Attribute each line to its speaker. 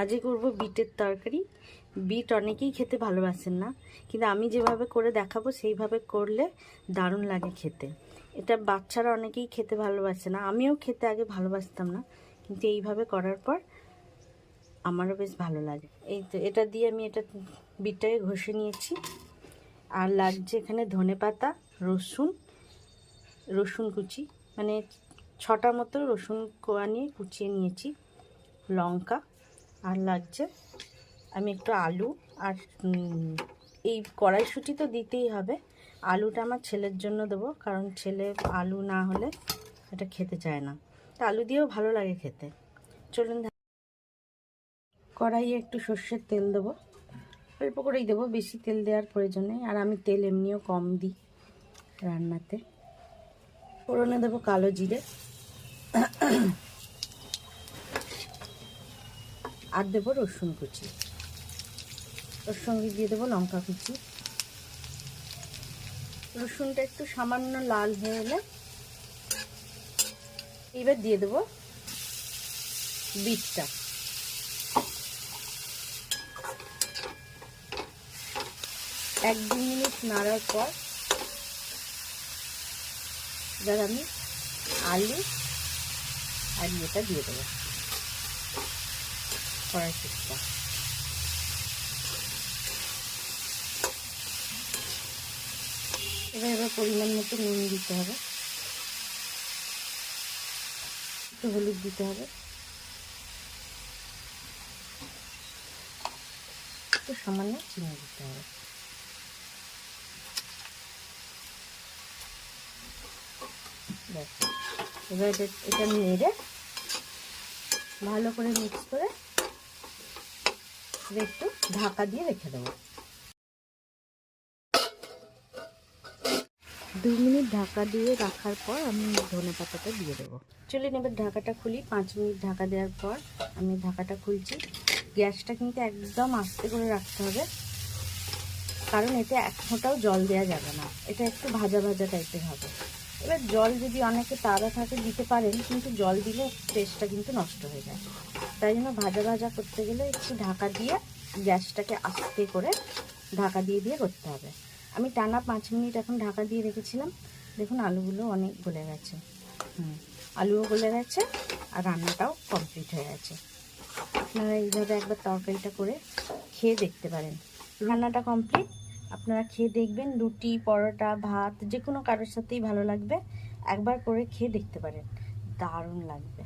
Speaker 1: আজকে করব বিটের তরকারি। বিট অনেকেই খেতে ভালোবাসেন না, কিন্তু আমি যেভাবে করে দেখাবো সেইভাবে করলে দারুণ লাগে খেতে। এটা বাচ্চারা অনেকেই খেতে ভালোবাসে না, আমিও খেতে আগে ভালোবাসতাম না, কিন্তু এইভাবে করার পর আমারও বেশ ভালো লাগে। এই তো এটা দিয়ে আমি বিটটাকে ঘষে নিয়েছি। আর লাগছে এখানে ধনেপাতা, রসুন কুচি, মানে 6টা মতো রসুন কোয়া নিয়ে কুচিয়ে নিয়েছি, লঙ্কা, আর লাগছে আমি একটু আলু। আর এই কড়াইশুঁটি তো দিতেই হবে। আলুটা আমার ছেলের জন্য দেবো, কারণ ছেলে আলু না হলে এটা খেতে চায় না, তা আলু দিয়েও ভালো লাগে খেতে। চলুন, কড়াইয়ে একটু সর্ষের তেল দেবো, অল্প করেই দেবো, বেশি তেল দেওয়ার প্রয়োজন নেই। আর আমি তেল এমনিও কম দিই রান্নাতে। ফোড়নে দেবো কালো জিরে, আর দেবো রসুন কুচি, ওর সঙ্গে দিয়ে দেবো লঙ্কা কুচি। রসুনটা একটু সামান্য লাল হয়ে এলে এবার দিয়ে দেবো বিটটা। এক দু মিনিট নাড়ার পর এবার আমি আলু আর এটা দিয়ে দেবো, কড়াইশুঁটিটা। এবার পরিমাণ মতো নুন দিতে হবে, একটু হলুদ দিতে হবে, একটু সামান্য চিনি দিতে হবে। এবার এটা নেড়ে ভালো করে মিক্স করে একটু ঢাকা দিয়ে রেখে দেবো। 2 মিনিট ঢাকা দিয়ে রাখার পর আমি ধনেপাতাটা দিয়ে দেবো। চলুন এবার ঢাকাটা খুলি। 5 মিনিট ঢাকা দেওয়ার পর আমি ঢাকাটা খুলছি। গ্যাসটা কিন্তু একদম আস্তে করে রাখতে হবে, কারণ এতে এক ফোঁটাও জল দেওয়া যাবে না, এটা একটু ভাজা ভাজা টাইপের হবে। এবার জল যদি অনেকে তাড়া থাকে দিতে পারেন, কিন্তু জল দিলে টেস্টটা কিন্তু নষ্ট হয়ে যায়। তাই জন্য ভাজা ভাজা করতে গেলে একটু ঢাকা দিয়ে গ্যাসটাকে আস্তে করে ঢাকা দিয়ে দিয়ে করতে হবে। আমি টানা 5 মিনিট এখন ঢাকা দিয়ে রেখেছিলাম। দেখুন আলুগুলো অনেক গলে গেছে, আলুও গলে গেছে, আর রান্নাটাও কমপ্লিট হয়ে গেছে। আপনারা এইভাবে একবার তরকারিটা করে খেয়ে দেখতে পারেন। রান্নাটা কমপ্লিট, আপনারা খেয়ে দেখবেন। রুটি, পরোটা, ভাত যে কোনো কারোর সাথেই ভালো লাগবে। একবার করে খেয়ে দেখতে পারেন, দারুণ লাগবে।